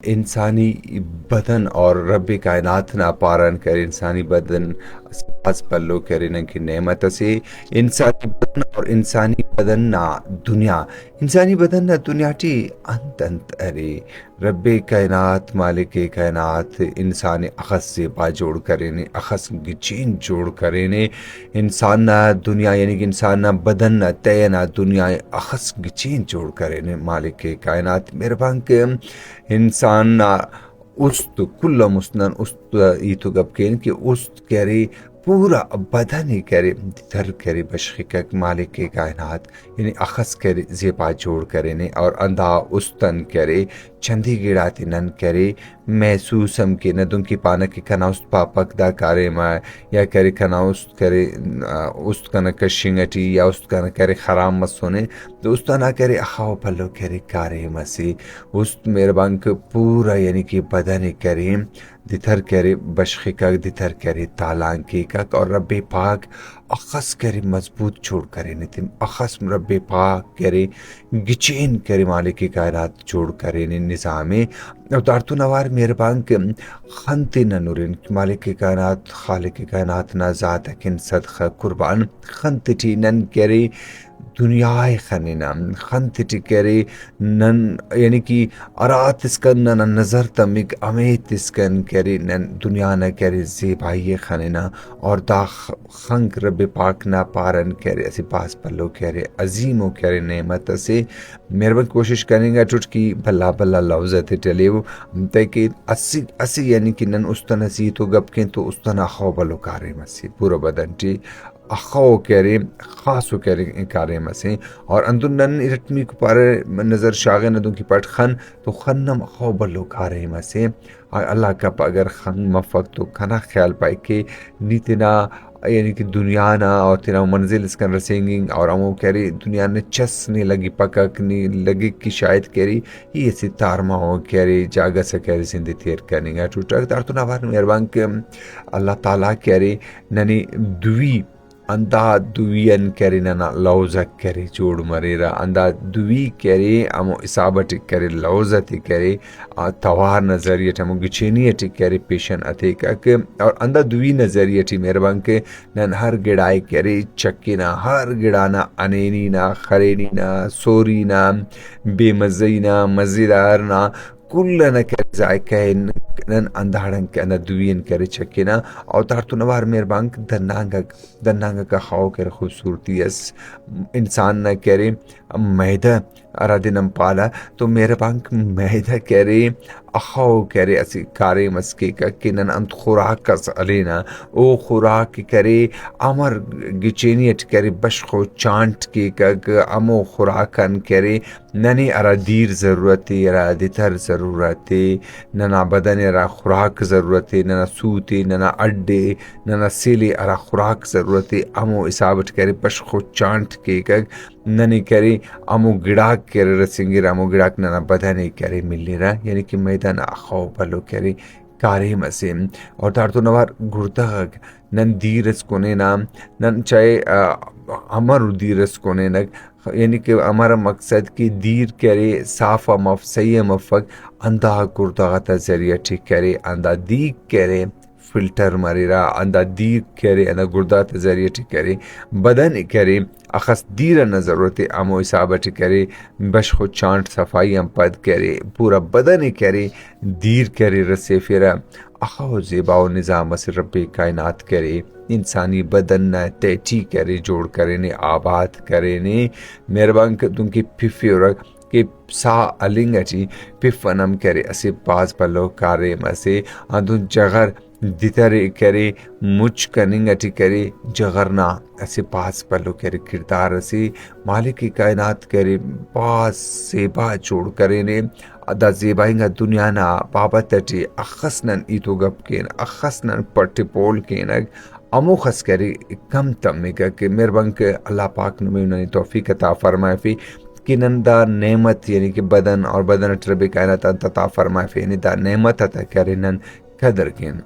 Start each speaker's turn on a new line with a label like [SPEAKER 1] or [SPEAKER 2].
[SPEAKER 1] انسانی بدن اور رب کائنات نا پارن کر انسانی بدن ساز پلو کرن کی نعمت سے انسانی بدن اور انسانی بدن نا دنیا انسانی بدن نا دنیا ٹی انت انت ارے رب کائنات مالک کائنات انسان اخص سے با جوڑ کرنے اخص گچین جوڑ کرنے انسان نا دنیا یعنی کہ انسان نا بدن نا تے نا دنیا اخص گچین جوڑ کرنے مالک کائنات مہربان کے انسان نا است کل مسنن است ایتو گب کین کہ است کرے پورا بدن ہی کرے در کرے بشخک مالک کائنات یعنی اخص کرے زیبا جوڑ کرے نے اور اندھا استن کرے چندی گڑاتی نن کرے محسوسم کے ندن کی پانا کی کنا است پاپک دا کارے ما یا کرے کنا است کرے است کنا کشنگٹی یا است کنا کرے خرام مسونے تو است نہ کرے اخاو پلو کرے کارے مسی است مہربان کے پورا یعنی کہ بدن کرے دتر کرے بشخکا دتر کرے تالان کی کک اور رب پاک اخص کرے مضبوط چھوڑ کرے نتیم اخص رب پاک کرے گچین کرے مالک کائنات جوڑ کرے نظام اتارتو نوار مہربان کے خنت نورین مالک کائنات خالق کائنات نا ذات کن صدقہ قربان خنت ٹی نن کرے دنیا خنینا خنت کرے نن یعنی کہ ارات اسکن نن نظر تمک امیت اسکن کرے نن دنیا نہ کرے زیبائی خنینا اور دا خنک رب پاک نہ پارن کرے اسی پاس پلو کرے عظیم و کرے نعمت سے مہربان کوشش کریں گا ٹوٹ کی بلا بلا لفظت ٹلیو تاکہ اسی یعنی کہ نن استن اسی تو گب کے تو استن اخو بلو کارے مسی پورا بدن ٹی اخو کرے خاصو کرے کارے مسے اور اندن نن ارتمی کو پارے نظر شاغے ندوں کی پٹ خن تو خنم اخو بلو کارے مسے اللہ کا اگر خن مفق تو کھنا خیال پائے کہ نیتنا یعنی کہ دنیا نا اور تینا منزل اس کن رسینگیں اور امو کہری دنیا نے چس نہیں لگی پکک نہیں لگی کی شاید کہری یہ اسی تارما ہو کہری جاگا سے کہری سندھی تیر کرنی گا ٹوٹا تار تو نوار مہربان کہ اللہ تعالیٰ کہری ننی دوی اندھا دوین کری ننا لوزک کری جوڑ مریرا اندھا دوی کری امو اصابت کری لوزت کری توار نظریت امو گچینیت کری پیشن اتیکک اور اندھا دوی نظریتی مہربان کے نن ہر گڑائی کری چکینا ہر گڑانا انینینا خرینینا سورینا بے مزینا مزیدارنا کلنا کر ذائقہ نن اندھاڑن کے اندھا دوین کرے چکینا اور تارتو نوار مہربان دنانگا کا خواہ کر خوبصورتی اس انسان نہ کرے میدہ ارادنم پالا تو مہربان میدہ کرے اخاو کرے اسی کارے مسکے کا کنن انت خوراک کس علینا او خوراک کرے امر گچینیت کرے بشخو چانٹ کے کگ امو خوراکن کرے ننی ارا دیر ضرورتی ارا دیتر ضرورتی ننا بدن ارا خوراک ضرورتی ننا سوتی ننا اڈے ننا سیلی ارا خوراک ضرورتی امو اصابت کرے بشخو چانٹ کے کگ ننی کرے امو گڑاک کرے رسنگی امو گڑاک ننا بدن کرے ملی رہا یعنی کہ میدان اخو بلو کرے کارے مسیم اور تارتو نوار گرداگ نن دیرس کونے نام نن چاہے ہمارو دیرس کونے نگ یعنی کہ ہمارا مقصد کی دیر کرے صافہ صحیح مفق اندھا گرداغ تا ذریعہ ٹھیک کرے اندھا دیگ کرے فلٹر مریرا اندھا دیگ کرے اندھا گرداغ تا ذریعہ ٹھیک کرے بدن کرے اخص دیر نہ ضرورت امو اصابت کرے بشخو چانٹ صفائی ہم پد کرے پورا بدن کرے دیر کرے رسے پھرا اخو زیبا و نظام اس رب کائنات کرے انسانی بدن نہ تیٹی کرے جوڑ کرے نے آباد کرے نے مہربان دن کی پھفی اور کہ سا علنگا پھفنم کرے اسے پاس پلو کارے مسے اندن جغر دیتر کرے مچ کننگٹی کرے جغرنا اسے پاس پلو کرے کردار اسے مالک کی کائنات کرے پاس زیبا جوڑ کرے نے دا زیبائنگا دنیا نا بابت ٹی اخصنن ایتو گپ کین اخصنن پٹی پول کینگ امو خس کرے کم تمگا کہ مہربان کہ اللہ پاک نمی انہوں نے توفیق عطا فرمائے فی کہ نن دا نعمت یعنی کہ بدن اور بدن رب کائنات عطا فرمائے فی یعنی دا نعمت عطا کرے نن قدر کین